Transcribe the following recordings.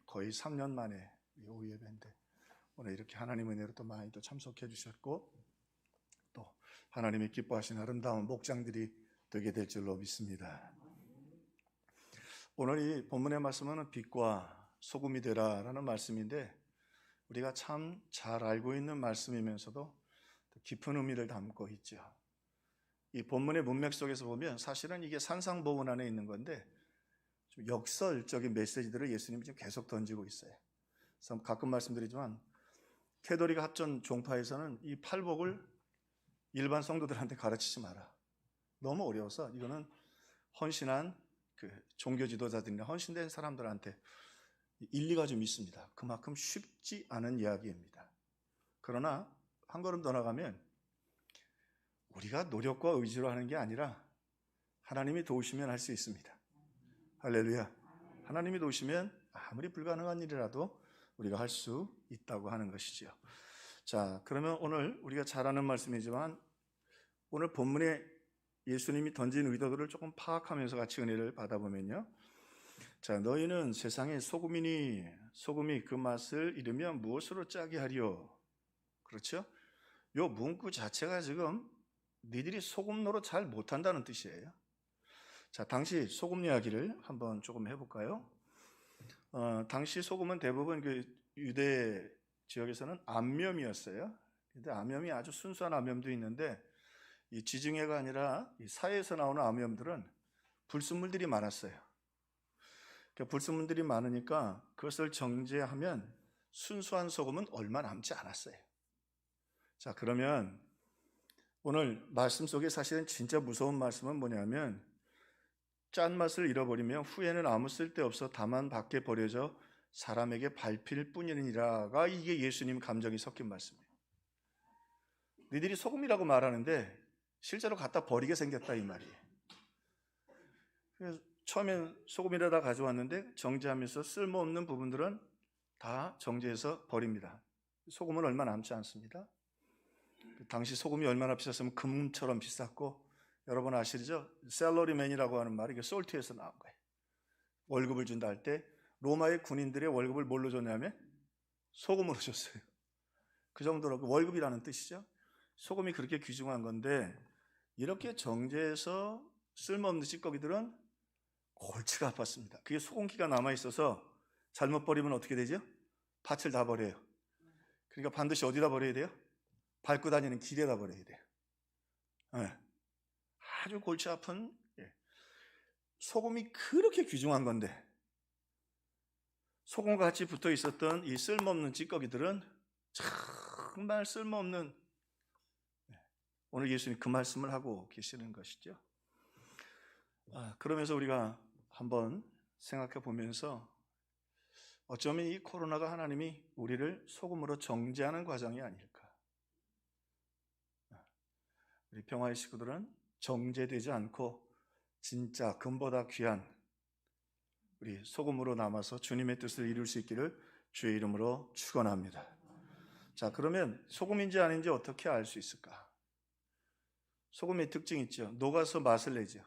거의 3년 만에 오후 예배인데 오늘 이렇게 하나님 은혜로 또 많이 또 참석해 주셨고 또 하나님이 기뻐하시는 아름다운 목장들이 되게 될 줄로 믿습니다. 오늘 이 본문의 말씀은 빛과 소금이 되라라는 말씀인데 우리가 참 잘 알고 있는 말씀이면서도 깊은 의미를 담고 있죠. 이 본문의 문맥 속에서 보면 사실은 이게 산상보훈 안에 있는 건데 좀 역설적인 메시지들을 예수님이 지금 계속 던지고 있어요. 그래서 가끔 말씀드리지만 캐도릭 합전 종파에서는 이 팔복을 일반 성도들한테 가르치지 마라. 너무 어려워서 이거는 헌신한 그 종교 지도자들이나 헌신된 사람들한테 일리가 좀 있습니다. 그만큼 쉽지 않은 이야기입니다. 그러나 한 걸음 더 나가면 우리가 노력과 의지로 하는 게 아니라 하나님이 도우시면 할 수 있습니다. 할렐루야. 하나님이 도우시면 아무리 불가능한 일이라도 우리가 할 수 있다고 하는 것이지요. 자, 그러면 오늘 우리가 잘 아는 말씀이지만 오늘 본문에 예수님이 던진 의도들을 조금 파악하면서 같이 은혜를 받아보면요. 자, 너희는 세상의 소금이니 소금이 그 맛을 잃으면 무엇으로 짜게 하리요? 그렇죠? 요 문구 자체가 지금 니들이 소금 노릇 잘 못한다는 뜻이에요. 자, 당시 소금 이야기를 한번 조금 해볼까요? 당시 소금은 대부분 그 유대 지역에서는 암염이었어요. 근데 암염이 아주 순수한 암염도 있는데 이 지중해가 아니라 이 사해에서 나오는 암염들은 불순물들이 많았어요. 그러니까 불순물들이 많으니까 그것을 정제하면 순수한 소금은 얼마 남지 않았어요. 자, 그러면 오늘 말씀 속에 사실은 진짜 무서운 말씀은 뭐냐면 짠맛을 잃어버리면 후에는 아무 쓸데없어 다만 밖에 버려져 사람에게 밟힐 뿐이니라가 이게 예수님 감정이 섞인 말씀이에요. 너희들이 소금이라고 말하는데 실제로 갖다 버리게 생겼다 이 말이에요. 그래서 처음엔 소금이라다 가져왔는데 정제하면서 쓸모없는 부분들은 다 정제해서 버립니다. 소금은 얼마 남지 않습니다. 당시 소금이 얼마나 비쌌으면 금처럼 비쌌고 여러분 아시죠? 셀러리맨이라고 하는 말이 솔트에서 나온 거예요. 월급을 준다 할 때 로마의 군인들의 월급을 뭘로 줬냐면 소금으로 줬어요. 그 정도로 월급이라는 뜻이죠. 소금이 그렇게 귀중한 건데 이렇게 정제해서 쓸모없는 찌꺼기들은 골치가 아팠습니다. 그게 소금기가 남아있어서 잘못 버리면 어떻게 되죠? 밭을 다 버려요. 그러니까 반드시 어디다 버려야 돼요? 밟고 다니는 길에다 버려야 돼요. 네. 아주 골치 아픈 소금이 그렇게 귀중한 건데 소금과 같이 붙어 있었던 이 쓸모없는 찌꺼기들은 정말 쓸모없는 오늘 예수님 그 말씀을 하고 계시는 것이죠. 그러면서 우리가 한번 생각해 보면서 어쩌면 이 코로나가 하나님이 우리를 소금으로 정제하는 과정이 아닐까. 우리 평화의 식구들은 정제되지 않고 진짜 금보다 귀한 우리 소금으로 남아서 주님의 뜻을 이룰 수 있기를 주의 이름으로 축원합니다. 자, 그러면 소금인지 아닌지 어떻게 알 수 있을까? 소금의 특징이 있죠. 녹아서 맛을 내죠.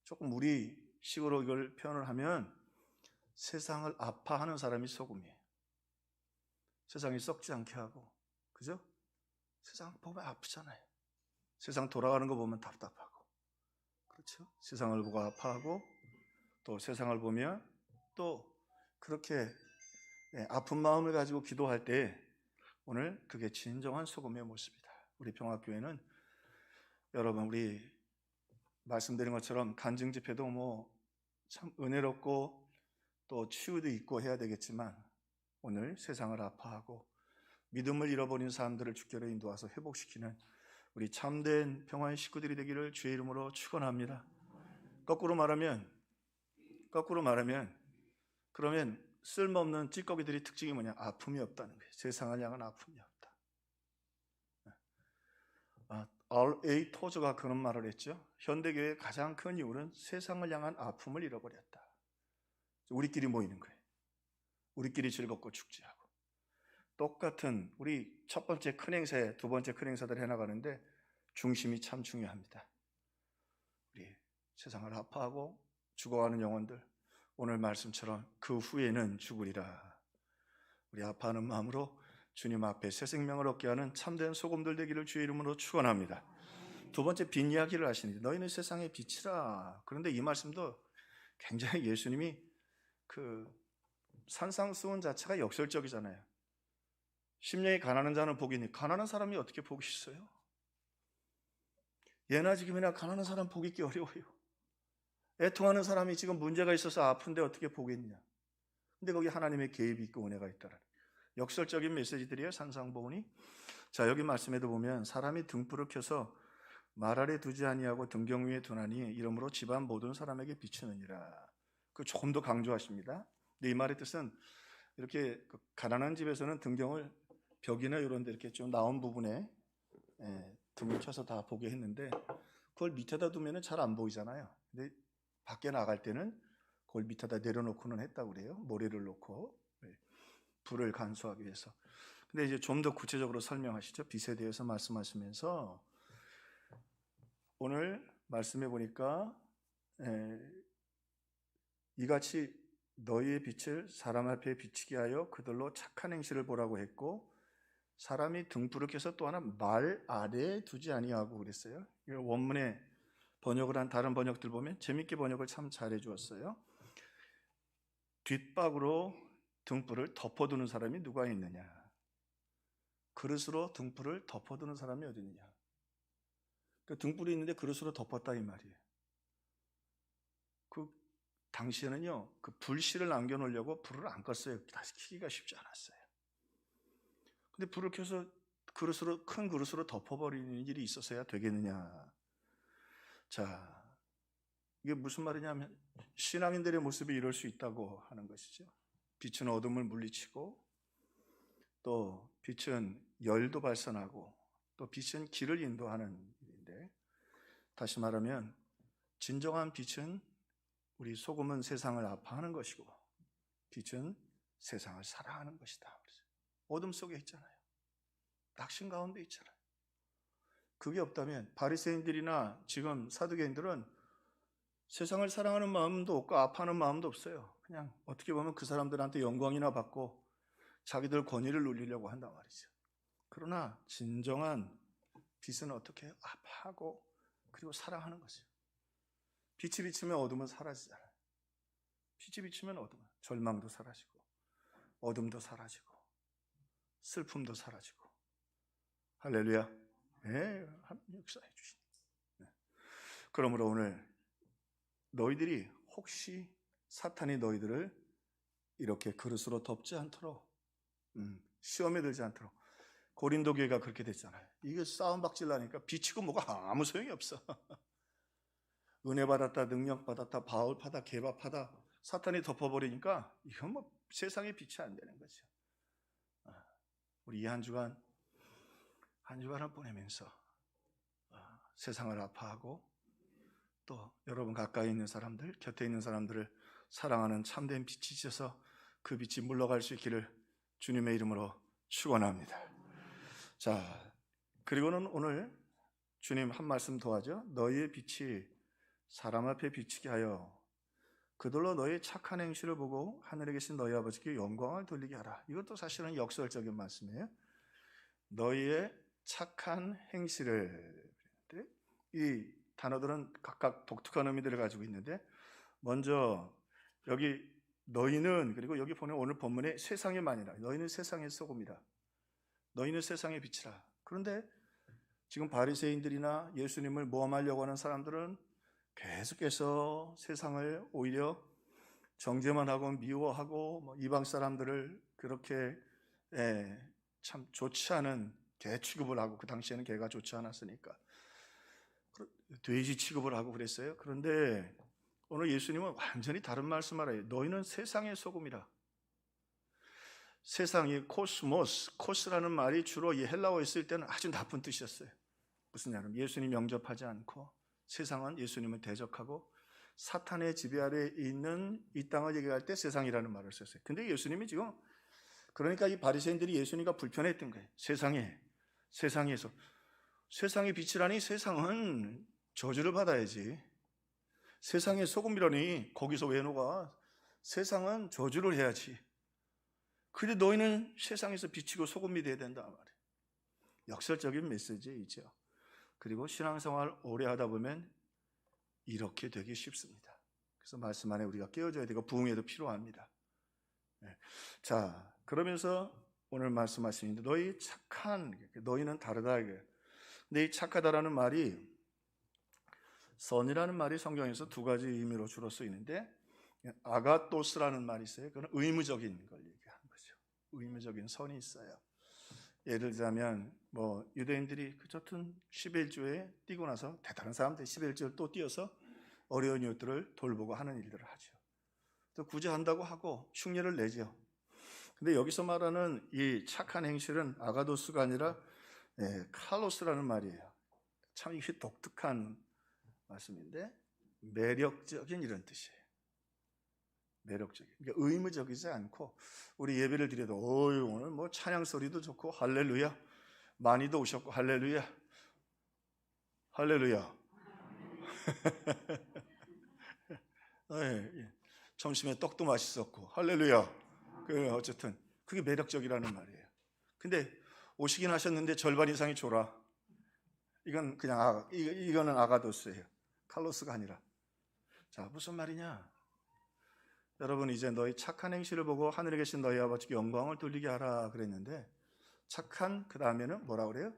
조금 우리식으로 이걸 표현을 하면 세상을 아파하는 사람이 소금이에요. 세상이 썩지 않게 하고, 그죠? 세상 보면 아프잖아요. 세상 돌아가는 거 보면 답답하고, 그렇죠? 세상을 보고 아파하고, 또 세상을 보면 또 그렇게 아픈 마음을 가지고 기도할 때 오늘 그게 진정한 소금의 모습이다. 우리 평화교회는 여러분 우리 말씀드린 것처럼 간증 집회도 뭐 참 은혜롭고 또 치유도 있고 해야 되겠지만 오늘 세상을 아파하고 믿음을 잃어버린 사람들을 주께로 인도와서 회복시키는 우리 참된 평화의 식구들이 되기를 주의 이름으로 축원합니다. 거꾸로 말하면 그러면 쓸모없는 찌꺼기들이 특징이 뭐냐? 아픔이 없다는 거예요. 세상을 향한 아픔이 없다. R.A. 토저가 그런 말을 했죠. 현대교회의 가장 큰 이유는 세상을 향한 아픔을 잃어버렸다. 우리끼리 모이는 거예요. 우리끼리 즐겁고 축제하고. 똑같은 우리 첫 번째 큰 행사에 두 번째 큰 행사들 해나가는데 중심이 참 중요합니다. 우리 세상을 아파하고 죽어가는 영혼들, 오늘 말씀처럼 그 후에는 죽으리라. 우리 아파하는 마음으로 주님 앞에 새 생명을 얻게 하는 참된 소금들 되기를 주의 이름으로 축원합니다. 두 번째 빛 이야기를 하시는데 너희는 세상의 빛이라. 그런데 이 말씀도 굉장히 예수님이 그 산상수훈 자체가 역설적이잖아요. 심령이 가난한 자는 복이니 가난한 사람이 어떻게 복이 있어요? 예나 지금이나 가난한 사람 복 있기 어려워요. 애통하는 사람이 지금 문제가 있어서 아픈데 어떻게 복이 있냐? 근데 거기 하나님의 개입이 있고 은혜가 있다라는 역설적인 메시지들이에요. 산상보훈이. 자, 여기 말씀에도 보면 사람이 등불을 켜서 말 아래 두지 아니하고 등경 위에 두나니 이러므로 집안 모든 사람에게 비추느니라. 그 조금 더 강조하십니다. 근데 이 말의 뜻은 이렇게 가난한 집에서는 등경을 벽이나 이런 데 이렇게 좀 나온 부분에 등을 켜서 다 보게 했는데 그걸 밑에다 두면 잘 안 보이잖아요. 근데 밖에 나갈 때는 그걸 밑에다 내려놓고는 했다고 그래요. 모래를 놓고 불을 간수하기 위해서. 근데 이제 좀 더 구체적으로 설명하시죠. 빛에 대해서 말씀하시면서 오늘 말씀해 보니까 이같이 너희의 빛을 사람 앞에 비치게 하여 그들로 착한 행실을 보라고 했고 사람이 등불을 켜서 또 하나 말 아래에 두지 아니하고 그랬어요. 원문에 번역을 한 다른 번역들 보면 재밌게 번역을 참 잘해 주었어요. 뒷박으로 등불을 덮어두는 사람이 누가 있느냐? 그릇으로 등불을 덮어두는 사람이 어디 있느냐? 그 등불이 있는데 그릇으로 덮었다 이 말이에요. 그 당시에는요, 그 불씨를 남겨놓으려고 불을 안 껐어요. 다시 켜기가 쉽지 않았어요. 근데 불을 켜서 그릇으로, 큰 그릇으로 덮어버리는 일이 있어서야 되겠느냐? 자, 이게 무슨 말이냐면 신앙인들의 모습이 이럴 수 있다고 하는 것이죠. 빛은 어둠을 물리치고 또 빛은 열도 발산하고 또 빛은 길을 인도하는 일인데 다시 말하면 진정한 빛은 우리 소금은 세상을 아파하는 것이고 빛은 세상을 사랑하는 것이다. 어둠 속에 있잖아요. 낙심 가운데 있잖아요. 그게 없다면 바리새인들이나 지금 사두개인들은 세상을 사랑하는 마음도 없고 아파하는 마음도 없어요. 그냥 어떻게 보면 그 사람들한테 영광이나 받고 자기들 권위를 누리려고 한단 말이죠. 그러나 진정한 빛은 어떻게 해요? 아파하고 그리고 사랑하는 거죠. 빛이 비치면 어둠은 사라지잖아요. 빛이 비치면 어둠은 절망도 사라지고 어둠도 사라지고 슬픔도 사라지고 할렐루야. 네, 역사해 주시니. 네. 그러므로 오늘 너희들이 혹시 사탄이 너희들을 이렇게 그릇으로 덮지 않도록 시험에 들지 않도록 고린도 교회가 그렇게 됐잖아요. 이게 싸움 박질 나니까 비치고 뭐가 아무 소용이 없어. 은혜 받았다, 능력 받았다, 바울 파다, 게바 파다 사탄이 덮어버리니까 이건 뭐 세상에 빛이 안 되는 거죠. 우리 이 한 주간을 보내면서 세상을 아파하고 또 여러분 가까이 있는 사람들, 곁에 있는 사람들을 사랑하는 참된 빛이 있어서 그 빛이 물러갈 수 있기를 주님의 이름으로 축원합니다. 자, 그리고는 오늘 주님 한 말씀 더 하죠. 너희의 빛이 사람 앞에 비치게 하여 그들로 너희의 착한 행실을 보고 하늘에 계신 너희 아버지께 영광을 돌리게 하라. 이것도 사실은 역설적인 말씀이에요. 너희의 착한 행실을. 이 단어들은 각각 독특한 의미들을 가지고 있는데 먼저 여기 너희는 그리고 여기 보면 오늘 본문에 세상의 만이라. 너희는 세상의 소금이라. 너희는 세상의 빛이라. 그런데 지금 바리새인들이나 예수님을 모함하려고 하는 사람들은 계속해서 세상을 오히려 정죄만 하고 미워하고 이방 사람들을 그렇게 참 좋지 않은 개 취급을 하고 그 당시에는 개가 좋지 않았으니까 돼지 취급을 하고 그랬어요. 그런데 오늘 예수님은 완전히 다른 말씀을 해요. 너희는 세상의 소금이라. 세상이 코스라는 말이 주로 이 헬라어에 쓸 때는 아주 나쁜 뜻이었어요. 무슨 말이냐면 예수님 영접하지 않고 세상은 예수님을 대적하고 사탄의 지배 아래에 있는 이 땅을 얘기할 때 세상이라는 말을 썼어요. 근데 예수님이 지금 그러니까 이 바리새인들이 예수님과 불편했던 거예요. 세상에서 세상의 빛이라니 세상은 저주를 받아야지. 세상의 소금이라니 거기서 왜 녹아? 세상은 저주를 해야지. 그래 너희는 세상에서 비치고 소금이 돼야 된다 말이에요. 역설적인 메시지이죠. 그리고 신앙생활 오래 하다 보면 이렇게 되기 쉽습니다. 그래서 말씀 안에 우리가 깨어져야 되고 부흥에도 필요합니다. 자, 그러면서 오늘 말씀하시는데 너희 착한, 너희는 다르다. 근데 이 착하다라는 말이, 선이라는 말이 성경에서 두 가지 의미로 주로 쓰이는데, 아가토스라는 말이 있어요. 그건 의무적인 걸 얘기하는 거죠. 의무적인 선이 있어요. 예를 들자면 유대인들이 어쨌든 11조에 뛰고 나서 대단한 사람들이 11조를 또 뛰어서 어려운 이웃들을 돌보고 하는 일들을 하죠. 또 구제한다고 하고 흉내를 내죠. 근데 여기서 말하는 이 착한 행실은 아가도스가 아니라 칼로스라는 말이에요. 참 이게 독특한 말씀인데 매력적인 이런 뜻이에요. 매력적인. 그러니까 의무적이지 않고 우리 예배를 드려도 오늘 찬양 소리도 좋고 할렐루야. 많이도 오셨고 할렐루야. 할렐루야. 점심에 떡도 맛있었고 할렐루야. 어쨌든 그게 매력적이라는 말이에요. 근데 오시긴 하셨는데 절반 이상이 졸아. 이건 그냥 이거는 아가도스예요. 칼로스가 아니라. 자, 무슨 말이냐? 여러분 이제 너희 착한 행실을 보고 하늘에 계신 너희 아버지께 영광을 돌리게 하라 그랬는데, 착한 그 다음에는 뭐라 그래요?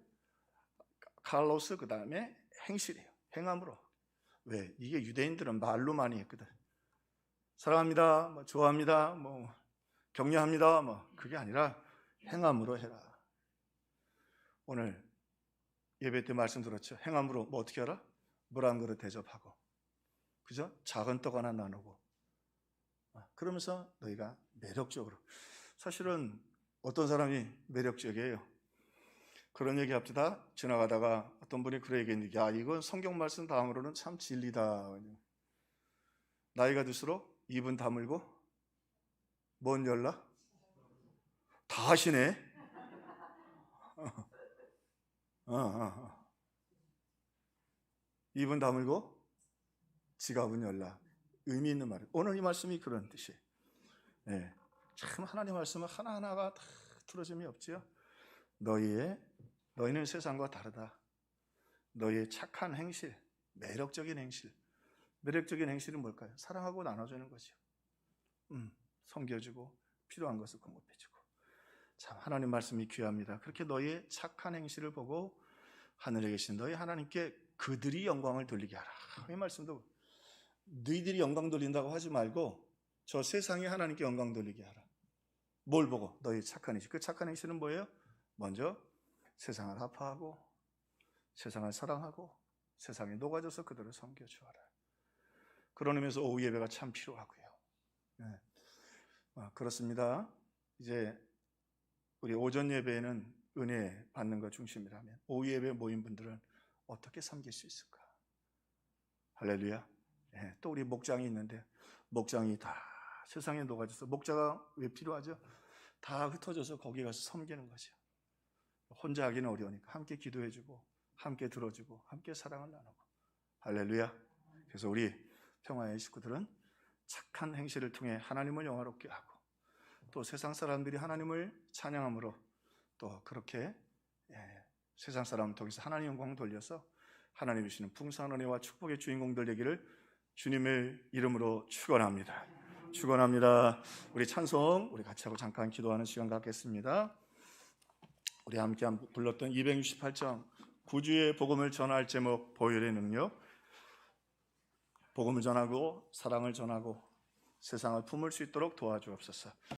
칼로스 그 다음에 행실이에요. 행함으로. 왜? 이게 유대인들은 말로 많이 했거든. 사랑합니다, 좋아합니다, 격려합니다, 그게 아니라 행함으로 해라. 오늘 예배 때 말씀 들었죠? 행함으로 어떻게 하라? 물 한 그릇 대접하고, 그죠? 작은 떡 하나 나누고. 그러면서 너희가 매력적으로. 사실은 어떤 사람이 매력적이에요? 그런 얘기 합시다. 지나가다가 어떤 분이 그런 얘기했는데, 야, 이건 성경 말씀 다음으로는 참 진리다. 나이가 들수록 입은 다물고 뭔 열라? 다 하시네. 입은 다물고 지갑은 열라. 의미 있는 말이에요. 오늘 이 말씀이 그런 뜻이에요. 참 하나님 말씀은 하나하나가 다 틀어짐이 없지요. 너희는 세상과 다르다. 너희의 착한 행실, 매력적인 행실. 매력적인 행실은 뭘까요? 사랑하고 나눠주는 거죠. 섬겨주고 필요한 것을 공급해주고. 참 하나님 말씀이 귀합니다. 그렇게 너희의 착한 행실을 보고 하늘에 계신 너희 하나님께 그들이 영광을 돌리게 하라. 이 말씀도 너희들이 영광 돌린다고 하지 말고 저 세상이 하나님께 영광 돌리게 하라. 뭘 보고? 너희 착한 행실. 그 착한 행실은 뭐예요? 먼저 세상을 아파하고 세상을 사랑하고 세상에 녹아져서 그들을 섬겨주어라. 그런 의미에서 오후 예배가 참 필요하고요. 그렇습니다. 이제 우리 오전 예배에는 은혜 받는 것 중심이라면 오후 예배에 모인 분들은 어떻게 섬길 수 있을까? 할렐루야. 또 우리 목장이 있는데 목장이 다 세상에 녹아져서, 목자가 왜 필요하죠? 다 흩어져서 거기 가서 섬기는 거죠. 혼자 하기는 어려우니까 함께 기도해주고 함께 들어주고 함께 사랑을 나누고. 할렐루야. 그래서 우리 평화의 식구들은 착한 행실을 통해 하나님을 영화롭게 하고 또 세상 사람들이 하나님을 찬양함으로 또 그렇게 세상 사람을 통해서 하나님 영광을 돌려서 하나님이 주시는 풍성한 은혜와 축복의 주인공들 되기를 주님의 이름으로 축원합니다. 축원합니다. 우리 찬송 우리 같이 하고 잠깐 기도하는 시간 갖겠습니다. 우리 함께 불렀던 268장 구주의 복음을 전할 제목, 보혈의 능력. 복음을 전하고 사랑을 전하고 세상을 품을 수 있도록 도와주옵소서.